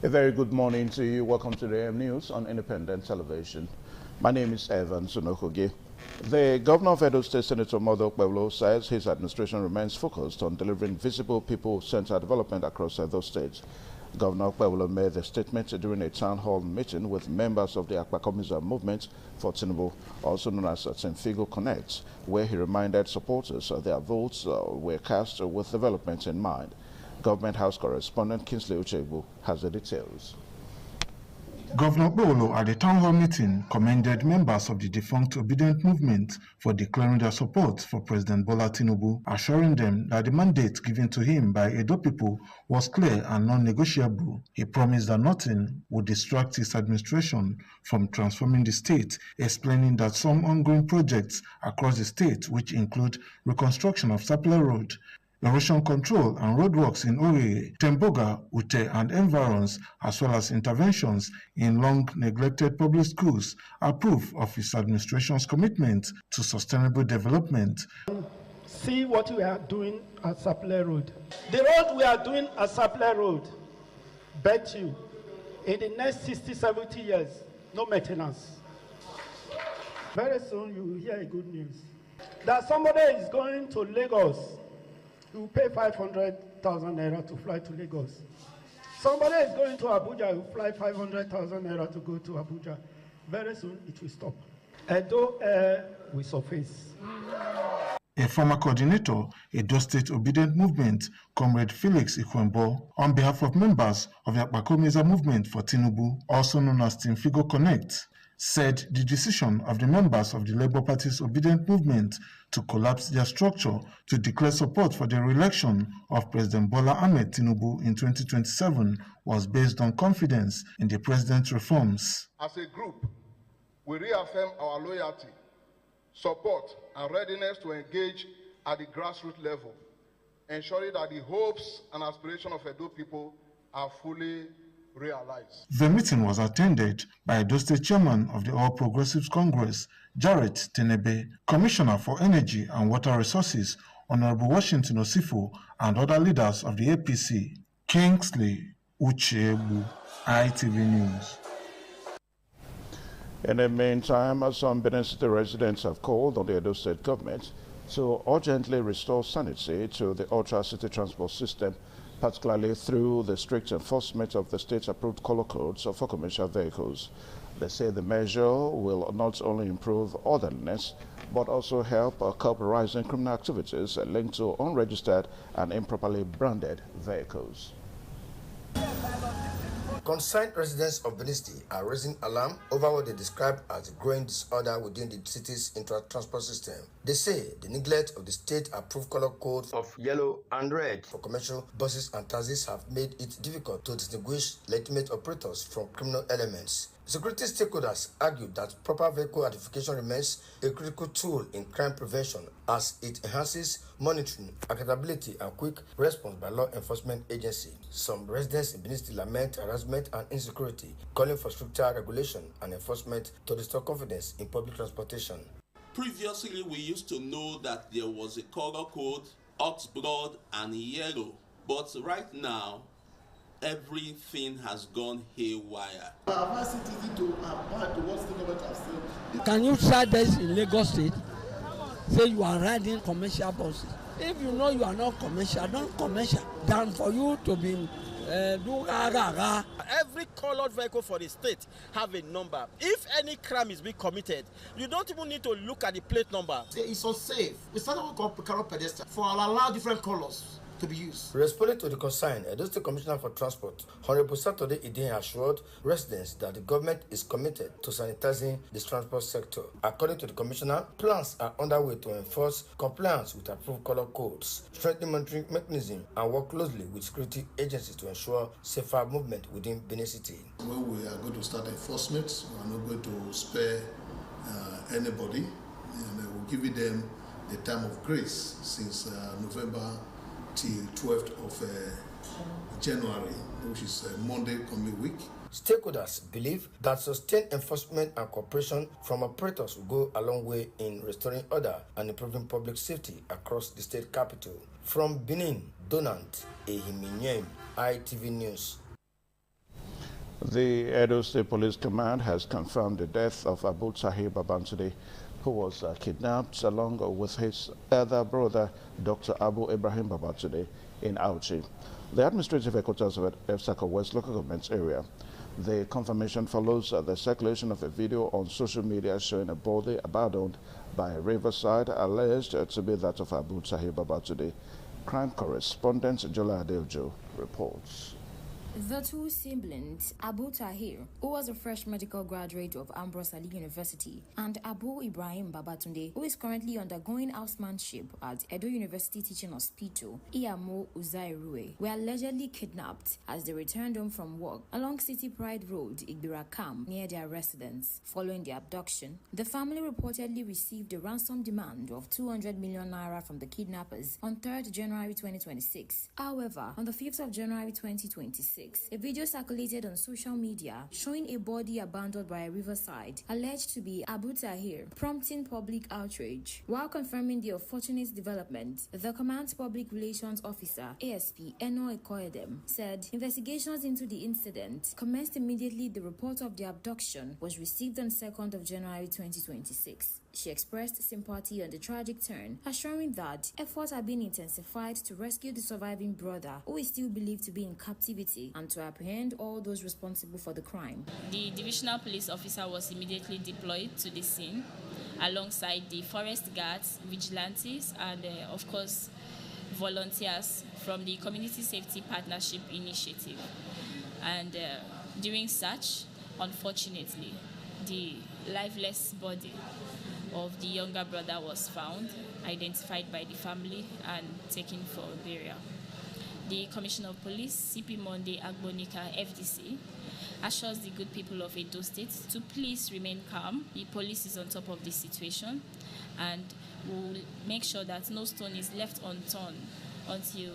A very good morning to you. Welcome to the AM News on Independent Television. My name is Evan Sunokogi. The governor of Edo State, Senator Modo Okpebholo, says his administration remains focused on delivering visible people-centered development across Edo State. Governor Okpebholo made the statement during a town hall meeting with members of the Akpakomiza movement for Tinubu, also known as Tinfigo Connect, where he reminded supporters their votes were cast with development in mind. Government House correspondent Kingsley Uchegbu has the details. Governor Okpebholo at the town hall meeting commended members of the defunct Obedient movement for declaring their support for President Bola Tinubu, assuring them that the mandate given to him by Edo people was clear and non-negotiable. He promised that nothing would distract his administration from transforming the state, explaining that some ongoing projects across the state, which include reconstruction of Sapele Road, erosion control and roadworks in Owerri, Temboga, Ute and environs, as well as interventions in long-neglected public schools, are proof of his administration's commitment to sustainable development. See what we are doing at Sapele Road. The road we are doing at Sapele Road, bet you, in the next 60, 70 years, no maintenance. Very soon you will hear a good news. That somebody is going to Lagos. You will pay 500,000 naira to fly to Lagos. Somebody is going to Abuja, you fly 500,000 naira to go to Abuja. Very soon it will stop. Edo Air will surface. A former coordinator, Edo State Obedient Movement, Comrade Felix Ikwembo, on behalf of members of the Akpakomiza movement for Tinubu, also known as Tinfigo Connect, said the decision of the members of the Labour Party's Obedient Movement to collapse their structure to declare support for the re-election of President Bola Ahmed Tinubu in 2027 was based on confidence in the president's reforms. As a group, we reaffirm our loyalty, support, and readiness to engage at the grassroots level, ensuring that the hopes and aspirations of Edo people are fully realized. The meeting was attended by Edo State Chairman of the All Progressives Congress, Jarrett Tenebe, Commissioner for Energy and Water Resources, Honorable Washington Osifo, and other leaders of the APC. Kingsley Uchebu, ITV News. In the meantime, some Benin City residents have called on the Edo State government to urgently restore sanity to the Ultra City transport system, particularly through the strict enforcement of the state-approved color codes for commercial vehicles. They say the measure will not only improve orderliness, but also help curb rising criminal activities linked to unregistered and improperly branded vehicles. Concerned residents of Benin City are raising alarm over what they describe as a growing disorder within the city's intra-transport system. They say the neglect of the state-approved color code of yellow and red for commercial buses and taxis have made it difficult to distinguish legitimate operators from criminal elements. Security stakeholders argued that proper vehicle identification remains a critical tool in crime prevention as it enhances monitoring, accountability, and quick response by law enforcement agencies. Some residents in Benin City lament harassment and insecurity, calling for stricter regulation and enforcement to restore confidence in public transportation. Previously, we used to know that there was a color code, hot blood, and yellow, but right now, everything has gone haywire. Can you try this in Lagos State? Say you are riding commercial buses. If you know you are not commercial, don't commercial. Than for you to be Every colored vehicle for the state have a number. If any crime is being committed, you don't even need to look at the plate number. It's unsafe. We started with color pedestrian for allow different colors to be used. Responding to the concern, Edo State Commissioner for Transport, Honorable Saturday Idin, assured residents that the government is committed to sanitizing the transport sector. According to the commissioner, plans are underway to enforce compliance with approved color codes, strengthen monitoring mechanism, and work closely with security agencies to ensure safer movement within Benin City. When we are going to start enforcement, we are not going to spare anybody, and we're giving them the time of grace since November till 12th of January, which is Monday coming week. Stakeholders believe that sustained enforcement and cooperation from operators will go a long way in restoring order and improving public safety across the state capital. From Benin, Donald Ehiminyem, ITV News. The Edo State Police Command has confirmed the death of Abu Tahir Babatunde, who was kidnapped along with his elder brother, Dr. Abu Ibrahim Babatunde, in Auchi, the administrative headquarters of Efsako West local government area. The confirmation follows the circulation of a video on social media showing a body abandoned by a riverside alleged to be that of Abu Tahir Babatunde. Crime correspondent Jola Adeljo reports. The two siblings, Abu Tahir, who was a fresh medical graduate of Ambrose Ali University, and Abu Ibrahim Babatunde, who is currently undergoing housemanship at Edo University Teaching Hospital, Iyamo Uzairue, were allegedly kidnapped as they returned home from work along City Pride Road, Igbirakam, near their residence. Following the abduction, the family reportedly received a ransom demand of 200 million naira from the kidnappers on 3rd January 2026. However, on the 5th of January 2026, a video circulated on social media showing a body abandoned by a riverside alleged to be Abu Tahir, prompting public outrage. While confirming the unfortunate development, the command's public relations officer, ASP Eno Ekoedem, said investigations into the incident commenced immediately the report of the abduction was received on 2nd of January 2026. She expressed sympathy on the tragic turn, assuring that efforts are being intensified to rescue the surviving brother, who is still believed to be in captivity, and to apprehend all those responsible for the crime. The divisional police officer was immediately deployed to the scene, alongside the forest guards, vigilantes, and of course, volunteers from the Community Safety Partnership Initiative. And during such, unfortunately, the lifeless body of the younger brother was found, identified by the family, and taken for burial. The Commissioner of Police, CP Monday Agbonika, FDC, assures the good people of Edo State to please remain calm. The police is on top of this situation and will make sure that no stone is left unturned until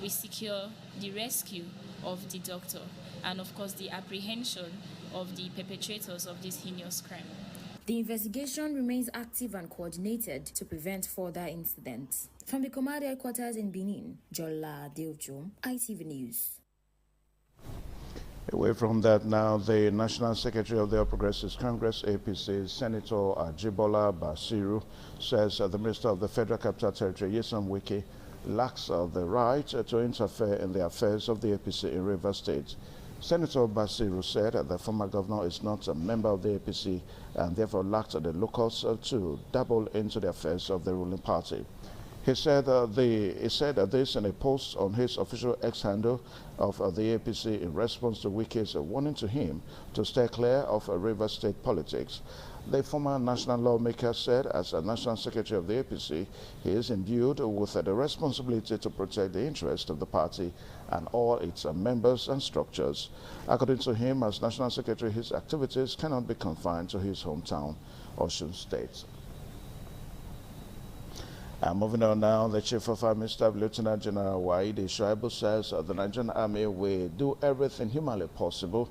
we secure the rescue of the doctor and, of course, the apprehension of the perpetrators of this heinous crime. The investigation remains active and coordinated to prevent further incidents. From the command headquarters in Benin, Jola Deojo, ITV News. Away from that now, the National Secretary of the All Progressives Congress, APC, Senator Ajibola Basiru, says the Minister of the Federal Capital Territory, Nyesom Wike, lacks the right to interfere in the affairs of the APC in Rivers State. Senator Basiru said that the former governor is not a member of the APC and therefore lacked the locus to dabble into the affairs of the ruling party. He said this in a post on his official X handle of the APC in response to Wike's warning to him to stay clear of Rivers State politics. The former national lawmaker said, as a national secretary of the APC, he is imbued with the responsibility to protect the interests of the party and all its members and structures. According to him, as national secretary, his activities cannot be confined to his hometown, Osun State. Moving on now, the Chief of Army Staff, Lieutenant General Waidi Shuaibu, says the Nigerian Army will do everything humanly possible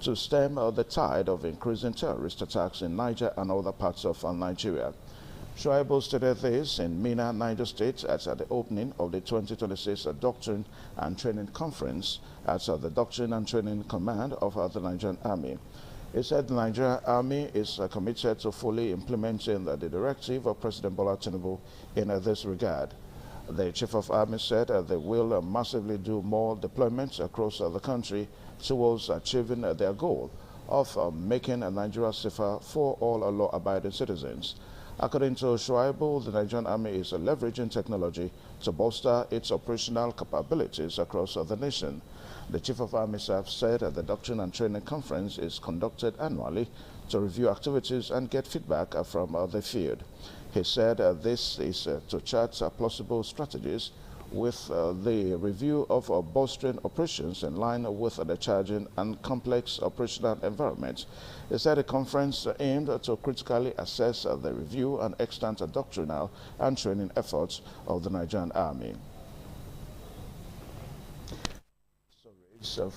to stem the tide of increasing terrorist attacks in Niger and other parts of Nigeria. Shuaibu stated this in Mina, Niger State, at the opening of the 2026 Doctrine and Training Conference at the Doctrine and Training Command of the Nigerian Army. He said the Nigerian Army is committed to fully implementing the directive of President Bola Tinubu in this regard. The Chief of Army said they will massively do more deployments across the country towards achieving their goal of making Nigeria safer for all law-abiding citizens. According to Shuaibu, the Nigerian Army is leveraging technology to bolster its operational capabilities across the nation. The Chief of Army Staff said that the Doctrine and Training Conference is conducted annually to review activities and get feedback from the field. He said this is to chart plausible strategies with the review of bolstering operations in line with the challenging and complex operational environment. He said the conference aimed to critically assess the review and extant doctrinal and training efforts of the Nigerian Army.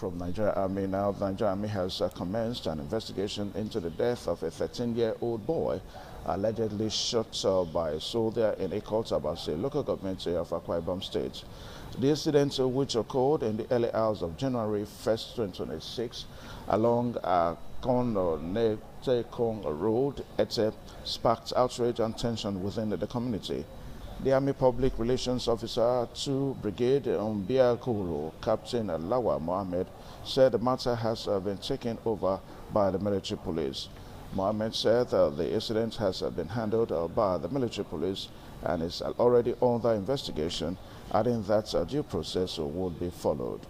From Nigerian Army now, the Nigerian Army has commenced an investigation into the death of a 13-year-old boy allegedly shot by a soldier in Ikotabase, local government area of Akwa Ibom State. The incident, which occurred in the early hours of January 1st, 2026, along Kononete-Kong Road, Ete, sparked outrage and tension within the community. The Army Public Relations Officer 2 Brigade Mbiakuru, Captain Lawa Mohammed, said the matter has been taken over by the military police. Mohammed said the incident has been handled by the military police and is already under investigation, adding that due process would be followed.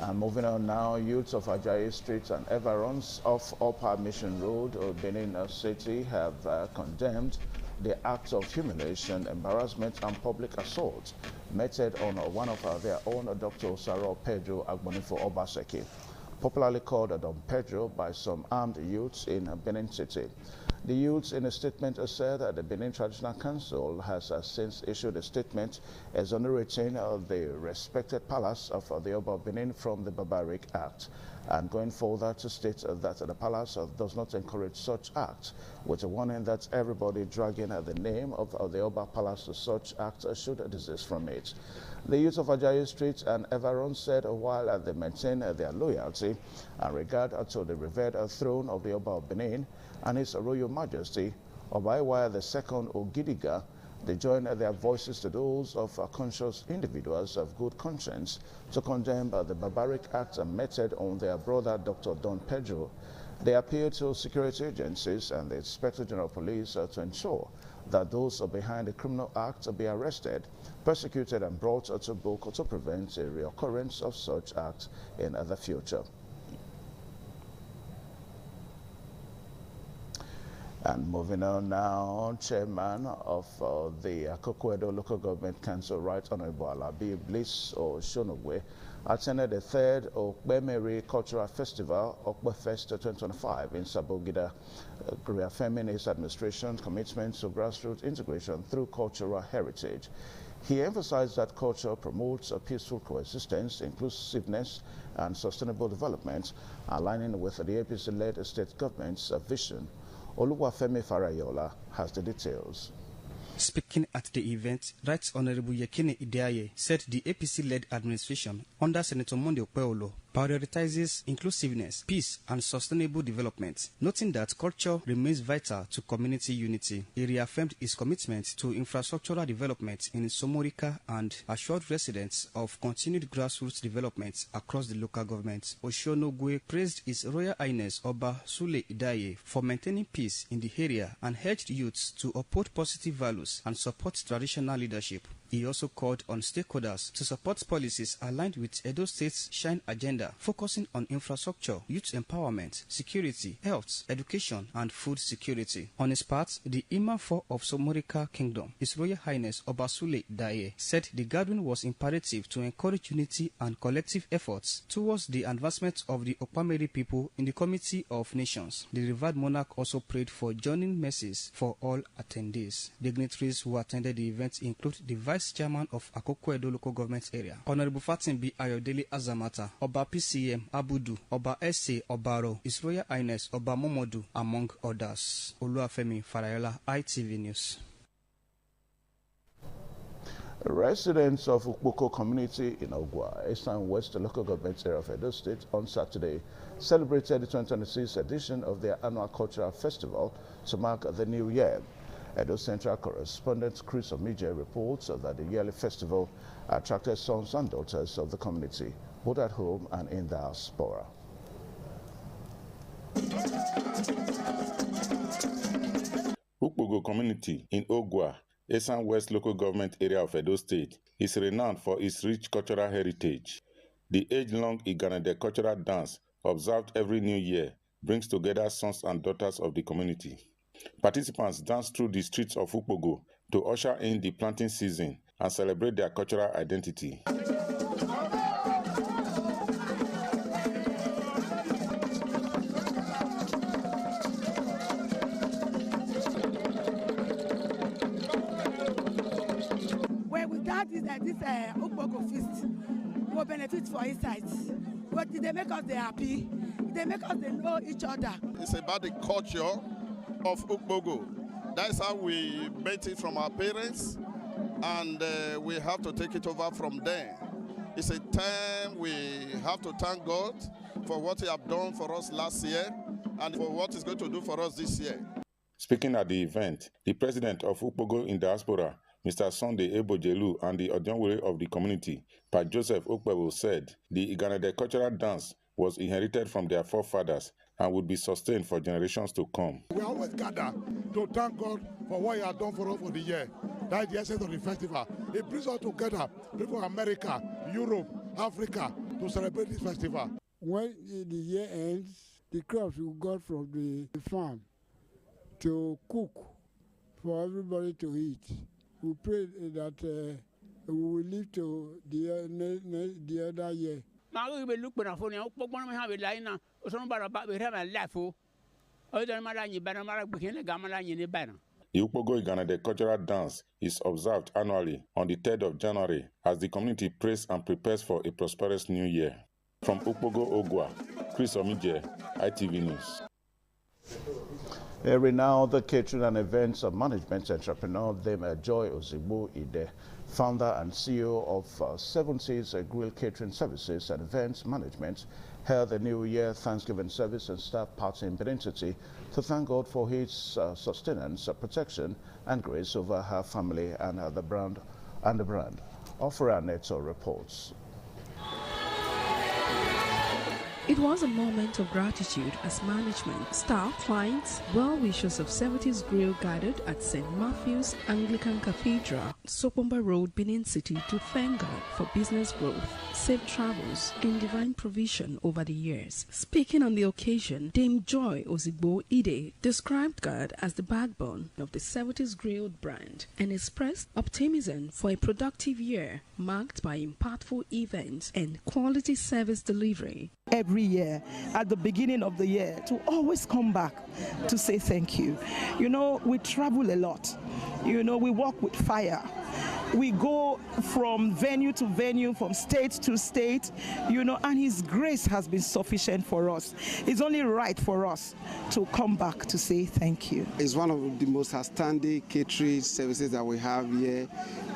And moving on now, youths of Ajayi Street and environs of Upper Mission Road, Benin City, have condemned the acts of humiliation, embarrassment, and public assault meted on one of their own, Dr. Saro Pedro Agbonifo Obaseki, popularly called Don Pedro by some armed youths in Benin City. The youths in a statement said that the Benin Traditional Council has since issued a statement exonerating the respected palace of the Oba of Benin from the barbaric act, and going further to state that the palace does not encourage such acts, with a warning that everybody dragging the name of the Oba Palace to such acts should desist from it. The youth of Ajayi Street and environs said while they maintain their loyalty and regard to the revered throne of the Oba of Benin and His Royal Majesty, Obaiwa II Ogidiga, they join their voices to those of conscious individuals of good conscience to condemn the barbaric acts meted on their brother Dr. Don Pedro. They appeal to security agencies and the Inspector General of Police to ensure that those behind the criminal act be arrested, persecuted, and brought to book to prevent a reoccurrence of such acts in the future. And moving on now, Chairman of the Akoko-Edo Local Government Council, Right Honorable Alabi Bliss Oshonogwe, attended the third Okpemere Cultural Festival, Okpefest 2025 in Sabogida, reaffirming his administration's commitment to grassroots integration through cultural heritage. He emphasized that culture promotes a peaceful coexistence, inclusiveness, and sustainable development, aligning with the APC-led state government's vision. Oluwafemi Farayola has the details. Speaking at the event, Right Honorable Yekini Ideaye said the APC-led administration under Senator Monday Okpebholo prioritizes inclusiveness, peace, and sustainable development, noting that culture remains vital to community unity. He reaffirmed his commitment to infrastructural development in Somorika and assured residents of continued grassroots development across the local government. Oshonogwe praised His Royal Highness Oba Sule Idaye for maintaining peace in the area and urged youths to uphold positive values and support traditional leadership. He also called on stakeholders to support policies aligned with Edo State's SHINE agenda, focusing on infrastructure, youth empowerment, security, health, education, and food security. On his part, the Imam IV of Somorika Kingdom, His Royal Highness Oba Sule Idaye, said the gathering was imperative to encourage unity and collective efforts towards the advancement of the Okpameri people in the Committee of Nations. The revered monarch also prayed for joining mercies for all attendees. Dignitaries who attended the event include the Vice Chairman of Akoko Edo Local Government Area, Honorable Fatimbi Ayodele Azamata, Oba PCM Abudu, Oba S.A. Obaro, His Royal Highness Oba Momodu, among others. Oluwafemi Farayola, ITV News. Residents of Ukpoko community in Ogwa, Eastern West Local Government Area of Edo State, on Saturday celebrated the 2026 edition of their annual cultural festival to mark the new year. Edo Central correspondent Chris Omije reports that the yearly festival attracted sons and daughters of the community, both at home and in the diaspora. Ukpogo community in Ogwa, Esan West Local Government Area of Edo State, is renowned for its rich cultural heritage. The age-long Iganade cultural dance, observed every new year, brings together sons and daughters of the community. Participants dance through the streets of Ukpogo to usher in the planting season and celebrate their cultural identity. Well, without this Ukpogo feast, we benefit for inside. But they make us happy. They make us know each other. It's about the culture of Ukpogo. That's how we met it from our parents, and we have to take it over from them. It's a time we have to thank God for what He have done for us last year and for what He's going to do for us this year. Speaking at the event, the president of Ukpogo in diaspora, Mr. Sunday Ebojelu, and the Odionwere of the community, Pa Joseph Okpebholo, said the Iganade cultural dance was inherited from their forefathers and would be sustained for generations to come. We always gather to thank God for what He has done for us for the year. That is the essence of the festival. It brings us together, people from America, Europe, Africa, to celebrate this festival. When the year ends, the crops we got from the farm to cook for everybody to eat. We pray that we will live to the other year. The Ukpogo Iganade cultural dance is observed annually on the 3rd of January as the community prays and prepares for a prosperous new year. From Ukpogo Ogwa, Chris Omije, ITV News. A renowned catering and events management entrepreneur, Joy Ozigbo Ide, founder and CEO of 70s Grill Catering Services and Events Management, held a New Year Thanksgiving service and staff party in Benin City to thank God for His sustenance, protection, and grace over her family and the brand. Ofra Neto reports. It was a moment of gratitude as management, staff, clients, well-wishers of 70s Grill gathered at St. Matthew's Anglican Cathedral, Sopomba Road, Benin City, to thank God for business growth, safe travels, and divine provision over the years. Speaking on the occasion, Dame Joy Ozigbo Ide described God as the backbone of the 70s Grill brand and expressed optimism for a productive year marked by impactful events and quality service delivery. Every year at the beginning of the year to always come back to say thank you. You know, we travel a lot. You know, we work with fire. We go from venue to venue, from state to state, you know, and His grace has been sufficient for us. It's only right for us to come back to say thank you. It's one of the most outstanding catering services that we have here,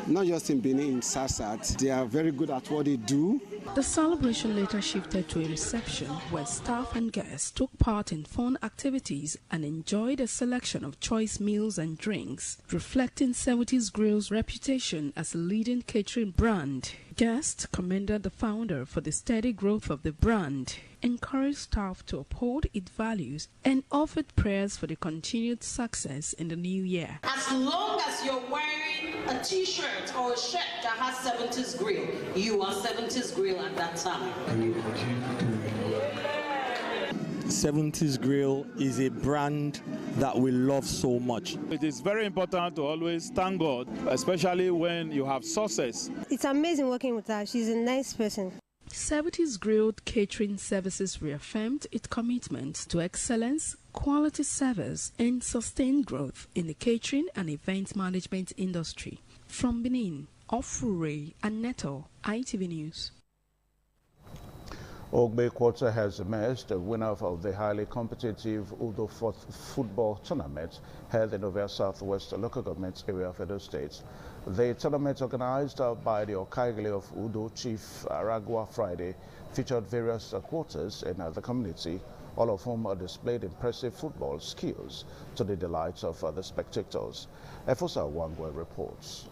not just in Benin, in SASAT. They are very good at what they do. The celebration later shifted to a reception where staff and guests took part in fun activities and enjoyed a selection of choice meals and drinks, reflecting 70s Grill's reputation as a leading catering brand. Guests commended the founder for the steady growth of the brand, encouraged staff to uphold its values, and offered prayers for the continued success in the new year. As long as you're wearing a t-shirt or a shirt that has 70s Grill, you are 70s Grill at that time. 70s Grill is a brand that we love so much. It is very important to always thank God, especially when you have success. It's amazing working with her. She's a nice person. 70s Grilled Catering Services reaffirmed its commitment to excellence, quality service, and sustained growth in the catering and event management industry. From Benin, Ofure and Neto, ITV News. Ogbe Quarter has emerged the winner of the highly competitive Udo football tournament held in Ovia Southwest local government area of Edo State. The tournament, organized by the Okaigele of Udo Chief Aragua Friday, featured various quarters in the community, all of whom displayed impressive football skills to the delight of the spectators. Efosa Wangwe reports.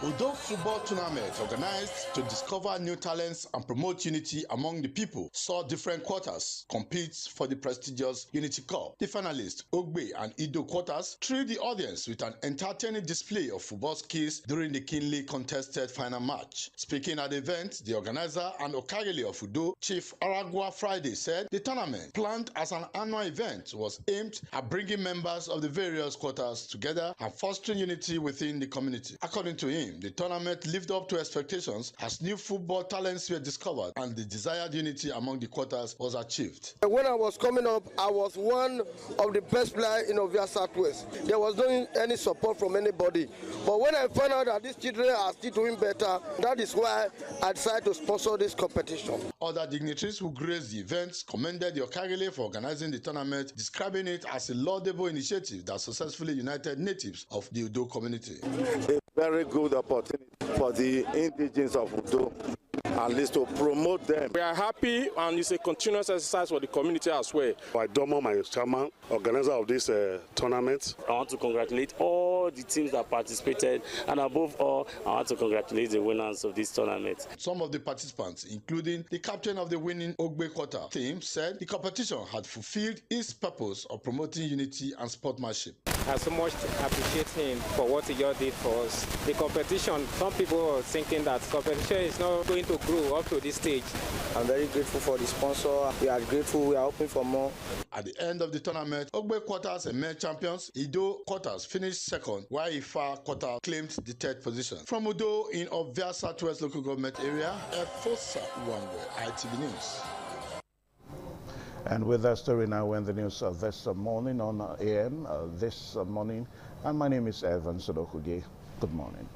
Udo Football Tournament, organized to discover new talents and promote unity among the people, saw different quarters compete for the prestigious Unity Cup. The finalists, Ogbe and Ido quarters, thrilled the audience with an entertaining display of football skills during the keenly contested final match. Speaking at the event, the organizer and Okagele of Udo, Chief Aragua Friday, said the tournament, planned as an annual event, was aimed at bringing members of the various quarters together and fostering unity within the community. According to him, the tournament lived up to expectations as new football talents were discovered and the desired unity among the quarters was achieved. When I was coming up, I was one of the best players in Ovia Southwest. There was no any support from anybody. But when I found out that these children are still doing better, that is why I decided to sponsor this competition. Other dignitaries who graced the event commended the Okagele for organizing the tournament, describing it as a laudable initiative that successfully united natives of the Udo community. A very good opportunity for the indigenes of Udo, at least to promote them. We are happy, and it's a continuous exercise for the community as well. Domo, my chairman, organizer of this tournament. I want to congratulate all the teams that participated, and above all, I want to congratulate the winners of this tournament. Some of the participants, including the captain of the winning Ogbe Quarter team, said the competition had fulfilled its purpose of promoting unity and sportsmanship. I so much appreciate him for what he just did for us. The competition, some people are thinking that competition is not going to grow up to this stage. I'm very grateful for the sponsor. We are grateful. We are hoping for more. At the end of the tournament, Ogbe Quarters emerged champions. Ido Quarters finished second, while Ifa Quarter claimed the third position. From Udo in Ovia Southwest local government area, Efosa Wangwe, ITV News. And with that story now, we're in the news this morning on AM this morning. And my name is Evan Sodokuge. Good morning.